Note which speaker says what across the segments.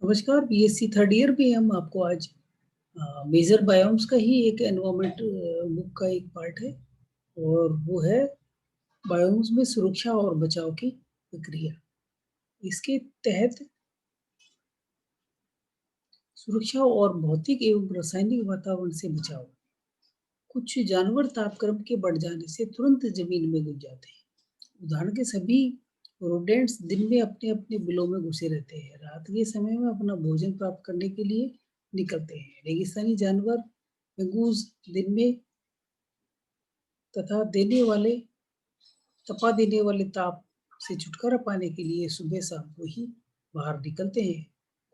Speaker 1: नमस्कार, BSc third year में हम आपको आज मेजर बायोम्स का ही एक एनवायरमेंट बुक का एक पार्ट है और वो है बायोम्स में सुरक्षा और बचाव की प्रक्रिया। इसके तहत सुरक्षा और भौतिक एवं रासायनिक वातावरण से बचाव। कुछ जानवर तापक्रम के बढ़ जाने से तुरंत जमीन में घुस जाते हैं। उदाहरण के सभी रोडेंट्स दिन में अपने-अपने बिलों में घुसे रहते हैं। रात के समय में अपना भोजन प्राप्त करने के लिए निकलते हैं। रेगिस्तानी जानवर मंगूज़ दिन में तथा तपा देने वाले ताप से छुटकारा पाने के लिए सुबह-शाम को ही बाहर निकलते हैं।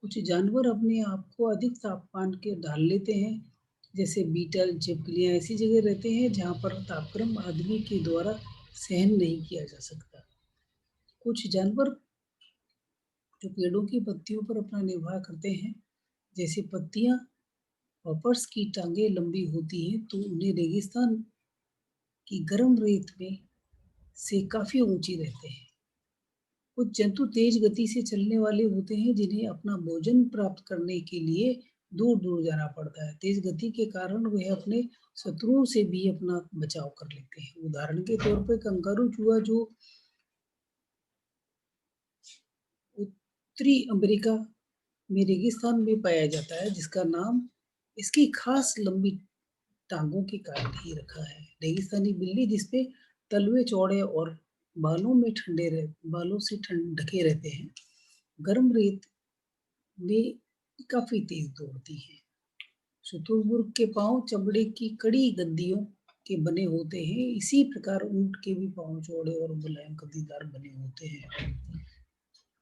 Speaker 1: कुछ जानवर अपने आप को अधिक तापमान के ढाल लेते हैं, जैसे बीटल, छिपकलियाँ ऐसी जगह रहते हैं जहाँ पर तापक्रम आदमी के द्वारा सहन नहीं किया जा सकता। कुछ जानवर जो पेड़ों की पत्तियों पर अपना निर्वाह करते हैं, जैसे पत्तियाँ हॉपर्स की टांगें लंबी होती हैं, तो उन्हें रेगिस्तान की गर्म रेत में से काफ़ी ऊँची रहते हैं। कुछ जंतु तेज गति से चलने वाले होते हैं, जिन्हें अपना भोजन प्राप्त करने के लिए दूर-दूर जाना पड़ता है। तेज गति के कारण वह अपने शत्रुओं से भी अपना बचाव कर लेते हैं। उदाहरण के तौर पे कंगारू चूहा जो उत्तरी अमेरिका में रेगिस्तान में पाया जाता है, जिसका नाम इसकी खास लंबी टांगों के कारण ही रखा है। रेगिस्तानी बिल्ली जिसपे तलवे चौड़े और बालों से ढके रहते हैं, गर्म रेत में काफ़ी तेज़ दौड़ती हैं। शुतुरमुर्ग के पाँव चमड़े की कड़ी गद्दियों के बने होते हैं, इसी प्रकार ऊँट के भी पाँव चौड़े और मुलायम गद्दीदार बने होते हैं।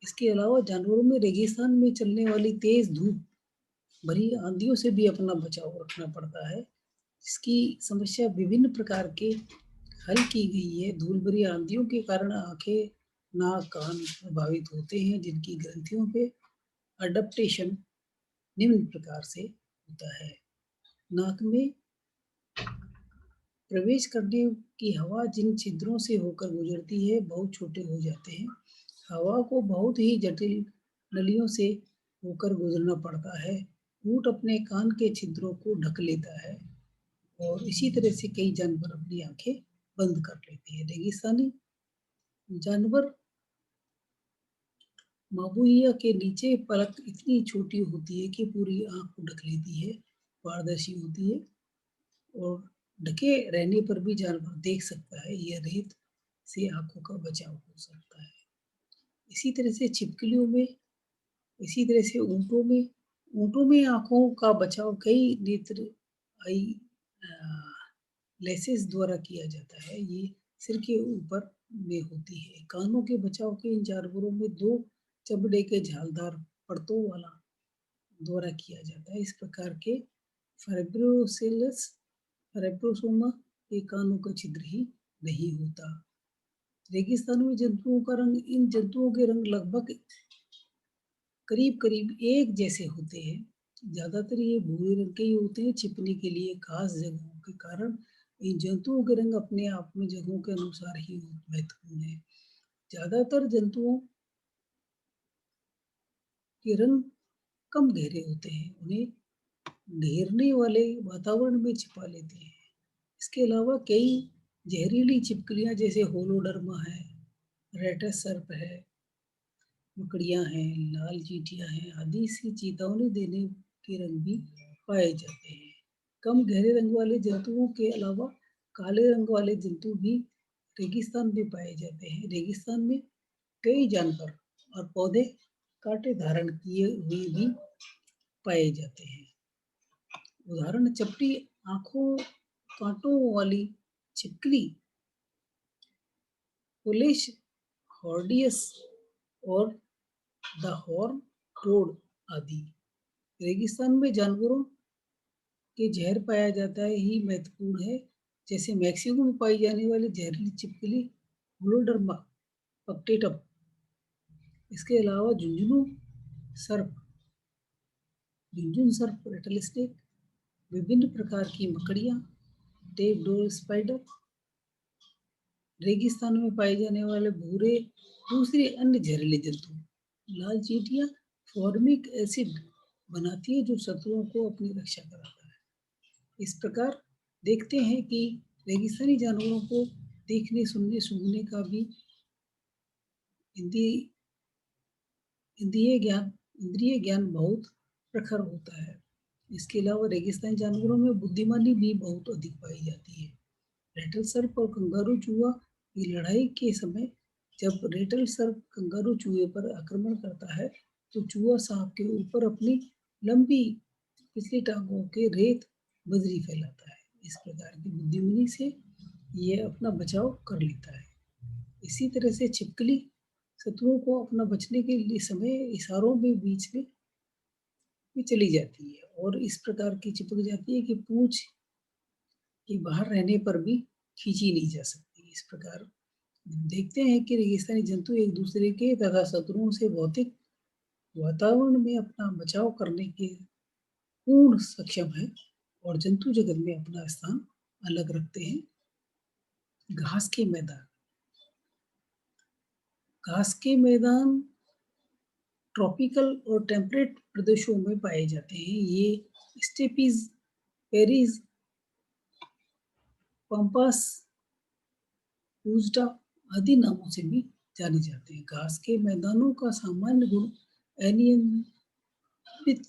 Speaker 1: इसके अलावा जानवरों में रेगिस्तान में चलने वाली तेज़ धूप भरी आँधियों से भी अपना बचाव रखना पड़ता है। इसकी समस्या विभिन्न प्रकार के हल की गई है। धूल भरी आँधियों के कारण आँखें, नाक, कान प्रभावित होते हैं, जिनकी ग्रंथियों पे एडाप्टेशन निम्न प्रकार से होता है। नाक में प्रवेश करने की हवा जिन छिद्रों से होकर गुजरती है, बहुत छोटे हो जाते हैं। हवा को बहुत ही जटिल नलियों से होकर गुजरना पड़ता है। ऊँट अपने कान के छिद्रों को ढक लेता है और इसी तरह से कई जानवर अपनी आँखें बंद कर लेते हैं। रेगिस्तानी जानवर माबुइया के नीचे पलक इतनी छोटी होती है कि पूरी आँख को ढक लेती है, पारदर्शी होती है और ढके रहने पर भी जानवर देख सकता है। यह रेत से आँखों का बचाव हो सकता है। इसी तरह से छिपकलियों में इसी तरह से ऊँटों में आँखों का बचाव कई नेत्र आई अ, लेंसेज़ द्वारा किया जाता है। ये सिर के ऊपर में होती है। कानों के बचाव के इन जानवरों में 2 चमड़े के झालदार परतों वाला द्वारा किया जाता है। इस प्रकार के फाइब्रोसेलस फाइब्रोसोमा के कानों का छिद्र ही नहीं होता। रेगिस्तान में इन जंतुओं के रंग लगभग करीब-करीब एक जैसे होते हैं। ज़्यादातर ये भूरे रंग के ही होते हैं। छिपने के लिए खास जगहों के कारण इन जंतुओं के रंग अपने आप में जगहों के अनुसार ही महत्वपूर्ण है। ज़्यादातर जंतुओं के रंग कम गहरे होते हैं। उन्हें घेरने वाले वातावरण में छिपा लेते हैं। इसके अलावा कई जहरीली छिपकलियाँ जैसे होलोडर्मा है, रेटस सर्प है, मकड़ियाँ हैं, लाल चींटियाँ हैं आदि सी चेतावनी देने के रंग भी पाए जाते हैं। कम गहरे रंग वाले जंतुओं के अलावा काले रंग वाले जंतु भी रेगिस्तान में पाए जाते हैं। रेगिस्तान में कई जानवर और पौधे कांटे धारण किए हुए भी पाए जाते हैं। उदाहरण चपटी आँखों काँटों वाली छिपकली पुलिश हॉर्डियस और द हॉर्न टोड आदि। रेगिस्तान में जानवरों के ज़हर पाया जाता है ही महत्वपूर्ण है, जैसे मेक्सिको में पाई जाने वाली जहरीली छिपकली होलोडर्मा पक्टेटम। इसके अलावा सर्प झुनझुन सर्प रेटलस्नेक, विभिन्न प्रकार की मकड़ियाँ, टेप डोर स्पाइडर, रेगिस्तान में पाए जाने वाले भूरे दूसरे अन्य जहरीले जंतु, लाल चींटियाँ, फॉर्मिक एसिड बनाती है जो शत्रुओं को अपनी रक्षा कराता है। इस प्रकार देखते हैं कि रेगिस्तानी जानवरों को देखने, सुनने, सूंघने का भी इंद्रिय इंद्रिय ज्ञान इंद्रिय ज्ञान बहुत प्रखर होता है। इसके अलावा रेगिस्तानी जानवरों में बुद्धिमानी भी बहुत अधिक पाई जाती है। रेटल सर्प और कंगारू चूहा की लड़ाई के समय जब रेटल सर्प कंगारू चूहे पर आक्रमण करता है, तो चूहा सांप के ऊपर अपनी लंबी पिछली टांगों के रेत बजरी फैलाता है। इस प्रकार की बुद्धिमानी से यह अपना बचाव कर लेता है। इसी तरह से छिपकली शत्रुओं को अपना बचने के लिए समय इशारों में बीच में भी चली जाती है और इस प्रकार की चिपक जाती है कि पूंछ के बाहर रहने पर भी खींची नहीं जा सकती। इस प्रकार देखते हैं कि रेगिस्तानी जंतु एक दूसरे के तथा शत्रुओं से भौतिक वातावरण में अपना बचाव करने के पूर्ण सक्षम है और जंतु जगत में अपना स्थान अलग रखते हैं। घास के मैदान घास के मैदान ट्रॉपिकल और टेम्परेट प्रदेशों में पाए जाते हैं। ये स्टेपीज, पेरीज, पम्पास, पूजडा आदि नामों से भी जाने जाते हैं। घास के मैदानों का सामान्य गुण अनियमित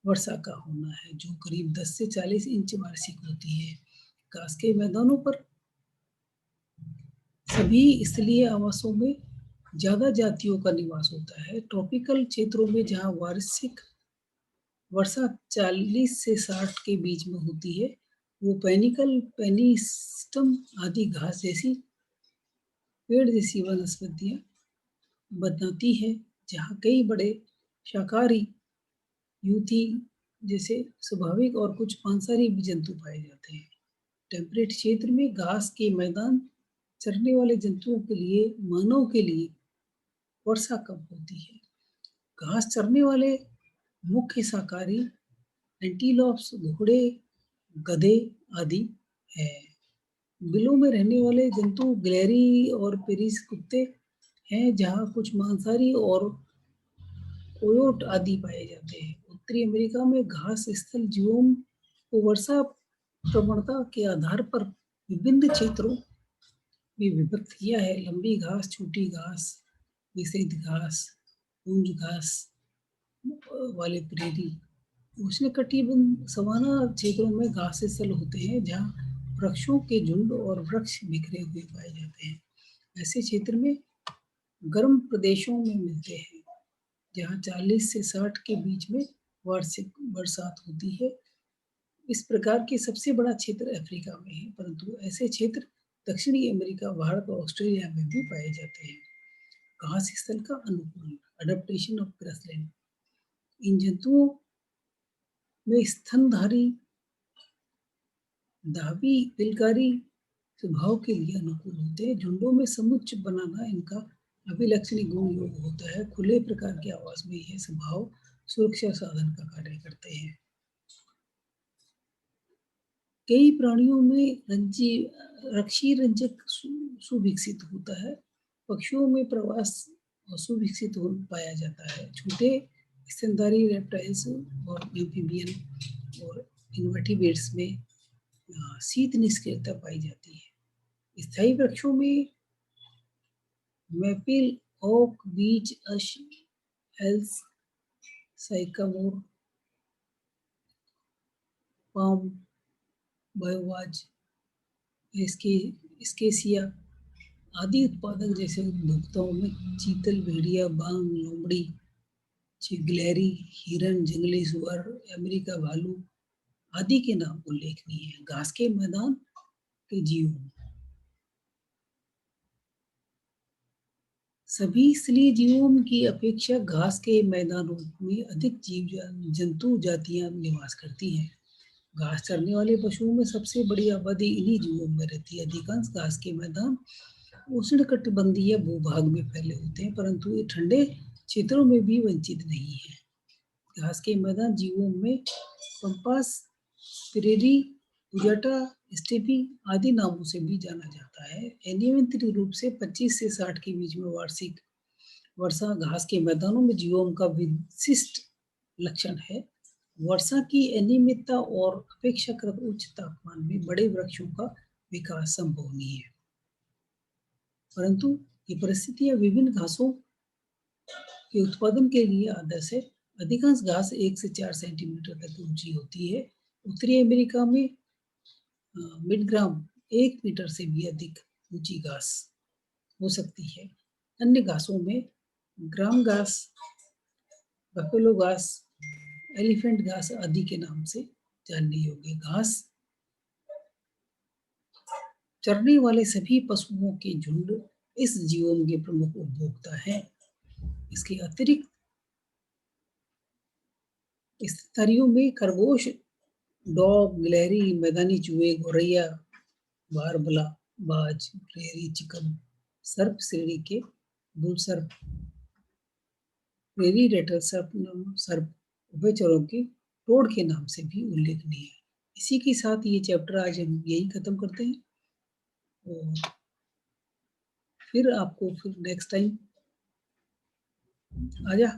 Speaker 1: वर्षा का होना है, जो करीब 10 से 40 इंच वार्षिक होती है। घास के मैदानों पर सभी स्थलीय आवासों में ज्यादा जातियों का निवास होता है। ट्रॉपिकल क्षेत्रों में जहाँ वार्षिक वर्षा 40 से 60 के बीच में होती है, वो पेनिकल, पेनिस्टम आदि घास जैसी पेड़ जैसी वनस्पतियां बनाती है, जहाँ कई बड़े शाकाहारी यूथी जैसे स्वाभाविक और कुछ मांसाहारी भी जंतु पाए जाते हैं। टेम्परेट क्षेत्र में घास के मैदान चरने वाले जंतुओं के लिए, मानव के लिए वर्षा कम होती है। घास चरने वाले मुख्य शाकाहारी एंटीलोप्स, घोड़े, गधे आदि है। बिलों में रहने वाले जंतु गिलहरी और पेरिस कुत्ते हैं, जहाँ कुछ मांसाहारी और कोयोट आदि पाए जाते हैं। उत्तरी अमेरिका में घास स्थल जीवों को वर्षा प्रवणता के आधार पर विभिन्न क्षेत्रों में विभक्त किया है। लंबी घास, छोटी घास, विषैद घास, पूंज घास वाले प्रेरी। उष्णकटिबंध सवाना क्षेत्रों में घास स्थल होते हैं, जहाँ वृक्षों के झुंड और वृक्ष बिखरे हुए पाए जाते हैं। ऐसे क्षेत्र में गर्म प्रदेशों में मिलते हैं, जहाँ 40 से 60 के बीच में वार्षिक बरसात होती है। इस प्रकार के सबसे बड़ा क्षेत्र अफ्रीका में है, परंतु ऐसे क्षेत्र दक्षिणी अमेरिका, भारत और ऑस्ट्रेलिया में भी पाए जाते हैं। घास स्थल का अनुकूलन, अडेप्टेशन ऑफ ग्रासलैंड। इन जंतुओं में स्तनधारी धावी बिलकारी स्वभाव के लिए अनुकूल होते हैं। झुंडों में समुच्चय बनाना इनका अभिलक्षणी गुण योग होता है। खुले प्रकार के आवास में यह स्वभाव सुरक्षा साधन का कार्य करते हैं। कई प्राणियों में रक्षी रंजक सुविकसित होता है। पक्षियों में प्रवास सुविकसित हो पाया जाता है। छोटे स्तनधारी रेप्टाइल्स और एम्फीबियन और इन्वर्टिब्रेट्स में शीत निष्क्रियता पाई जाती है। स्थायी वृक्षों में मैपल, ओक, बीच, अश, एल्स, साइकामोर, पाम, बायोवाज, स्केसिया आदि उत्पादक जैसे उपभोक्ताओं में चीतल, भेड़िया, बांग, लोमड़ी, गिलहरी, हिरन, जंगली सुअर, अमेरिका भालू आदि के नाम उल्लेखनीय है। घास के मैदान के जीव सभी स्थलीय जीवों की अपेक्षा घास के मैदानों में अधिक जीव जंतु जातियां निवास करती हैं। घास चरने वाले पशुओं में सबसे बड़ी आबादी इन्हीं जीवों में रहती है। अधिकांश घास के मैदान उष्णकटिबंधीय भूभाग में फैले होते हैं, परंतु ये ठंडे क्षेत्रों में भी वंचित नहीं है। घास के मैदान जीवों में पंपास, प्रेरी, पुजाटा, स्टेपी आदि नामों से भी जाना जाता है। अनियमित रूप से 25 से 60 के बीच में वार्षिक वर्षा घास के मैदानों में जीवाणु का विशिष्ट लक्षण है। वर्षा की अनियमितता और अपेक्षाकृत उच्च तापमान में बड़े वृक्षों का विकास संभव नहीं है। परंतु ये परिस्थितियां विभिन्न घासों के उत्पादन के लिए आदर्श है। अधिकांश घास 1 से 4 सेंटीमीटर तक ऊंची होती है। उत्तरी अमेरिका में मिडग्राम 1 मीटर से भी अधिक ऊंची घास हो सकती है। अन्य घासों में ग्राम घास, बफेलो घास, एलिफेंट घास आदि के नाम से जानने योग्य घास चरने वाले सभी पशुओं के झुंड इस जीवन के प्रमुख उपभोक्ता हैं। इसके अतिरिक्त स्तरियों में खरगोश, डॉग, गिलहरी, मैदानी चूहे, गौरैया, बारबला, बाज, प्रेरी चिकन, सर्प श्रेणी के बुलसर्प, प्रेरी रेटल सर्प उभयचरों के टोड के नाम से भी उल्लेखनीय है। इसी के साथ ये चैप्टर आज हम यही खत्म करते हैं और फिर आपको नेक्स्ट टाइम आजा